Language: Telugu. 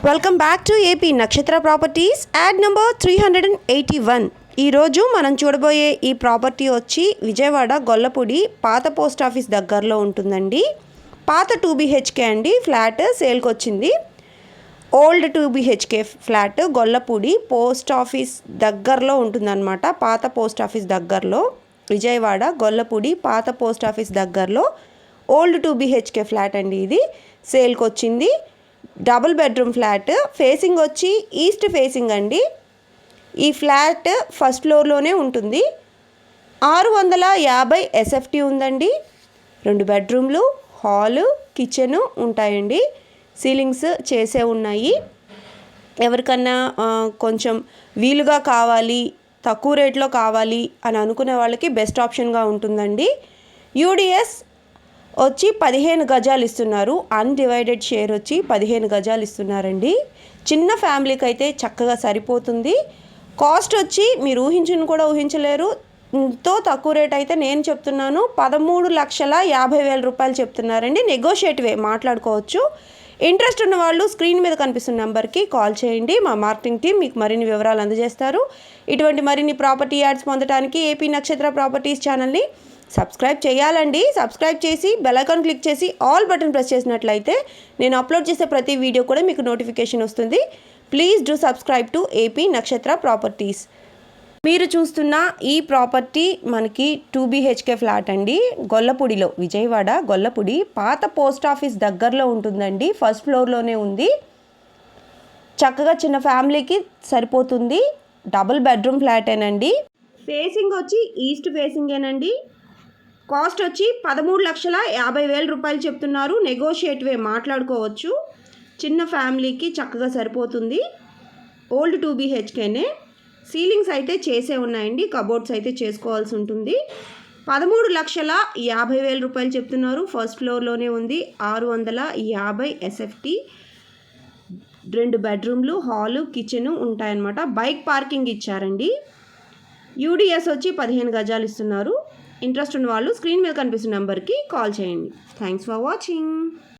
వెల్కమ్ బ్యాక్ టు ఏపీ నక్షత్ర ప్రాపర్టీస్ యాడ్ నెంబర్ 381. ఈరోజు మనం చూడబోయే ఈ ప్రాపర్టీ వచ్చి విజయవాడ గొల్లపూడి పాత పోస్ట్ ఆఫీస్ దగ్గరలో ఉంటుందండి. పాత 2BHK అండి. ఫ్లాట్ సేల్కి వచ్చింది. Old 2BHK flat Gollapudi post office దగ్గరలో ఉంటుందన్నమాట. పాత పోస్ట్ ఆఫీస్ దగ్గరలో, విజయవాడ గొల్లపూడి పాత పోస్ట్ ఆఫీస్ దగ్గరలో ఓల్డ్ 2BHK ఫ్లాట్ అండి. ఇది సేల్కి వచ్చింది. Double bedroom flat. ఫేసింగ్ వచ్చి ఈస్ట్ ఫేసింగ్ అండి. ఈ ఫ్లాట్ ఫస్ట్ ఫ్లోర్లోనే ఉంటుంది. 650 SFT ఉందండి. 2 బెడ్రూమ్లు, హాలు, కిచెను ఉంటాయండి. సీలింగ్స్ చేసే ఉన్నాయి. ఎవరికన్నా కొంచెం వీలుగా కావాలి, తక్కువ రేట్లో కావాలి అని అనుకునే వాళ్ళకి బెస్ట్ ఆప్షన్గా ఉంటుందండి. యూడిఎస్ వచ్చి 15 గజాలు ఇస్తున్నారు. అన్డివైడెడ్ షేర్ వచ్చి 15 గజాలు ఇస్తున్నారండి. చిన్న ఫ్యామిలీకి అయితే చక్కగా సరిపోతుంది. కాస్ట్ వచ్చి మీరు కూడా ఊహించలేరు. ఎంతో తక్కువ రేట్ అయితే నేను చెప్తున్నాను. 13,50,000 రూపాయలు చెప్తున్నారండి. నెగోషియేటివే, మాట్లాడుకోవచ్చు. ఇంట్రెస్ట్ ఉన్న వాళ్ళు స్క్రీన్ మీద కనిపిస్తున్న నెంబర్కి కాల్ చేయండి. మా మార్కెటింగ్ టీం మీకు మరిన్ని వివరాలు అందజేస్తారు. ఇటువంటి మరిన్ని ప్రాపర్టీ యాడ్స్ పొందడానికి ఏపీ నక్షత్ర ప్రాపర్టీస్ ఛానల్ని సబ్స్క్రైబ్ చేయాలండి. సబ్స్క్రైబ్ చేసి బెల్ ఐకాన్ క్లిక్ చేసి ఆల్ బటన్ ప్రెస్ చేసినట్లయితే నేను అప్లోడ్ చేసే ప్రతి వీడియో కూడా మీకు నోటిఫికేషన్ వస్తుంది. Please do subscribe to AP నక్షత్ర ప్రాపర్టీస్. మీరు చూస్తున్న ఈ ప్రాపర్టీ మనకి 2BHK ఫ్లాట్ అండి. గొల్లపూడిలో, విజయవాడ గొల్లపూడి పాత పోస్ట్ ఆఫీస్ దగ్గరలో ఉంటుందండి. ఫస్ట్ ఫ్లోర్లోనే ఉంది. చక్కగా చిన్న ఫ్యామిలీకి సరిపోతుంది. డబుల్ బెడ్రూమ్ ఫ్లాటేనండి. ఫేసింగ్ వచ్చి ఈస్ట్ ఫేసింగేనండి. కాస్ట్ వచ్చి 13,50,000 రూపాయలు చెప్తున్నారు. నెగోషియేటివే, మాట్లాడుకోవచ్చు. చిన్న ఫ్యామిలీకి చక్కగా సరిపోతుంది. ఓల్డ్ 2BHKనే. సీలింగ్స్ అయితే చేసే ఉన్నాయండి. కబోర్డ్స్ అయితే చేసుకోవాల్సి ఉంటుంది. 13,50,000 రూపాయలు చెప్తున్నారు. ఫస్ట్ ఫ్లోర్లోనే ఉంది. 650 SFT. 2 బెడ్రూమ్లు, హాలు, కిచెను ఉంటాయన్నమాట. బైక్ పార్కింగ్ ఇచ్చారండి. యూడిఎస్ వచ్చి 15 గజాలు ఇస్తున్నారు. ఇంట్రెస్ట్ ఉన్న వాళ్ళు స్క్రీన్ మీద కనిపిస్తున్న నెంబర్కి కాల్ చేయండి. Thanks for watching.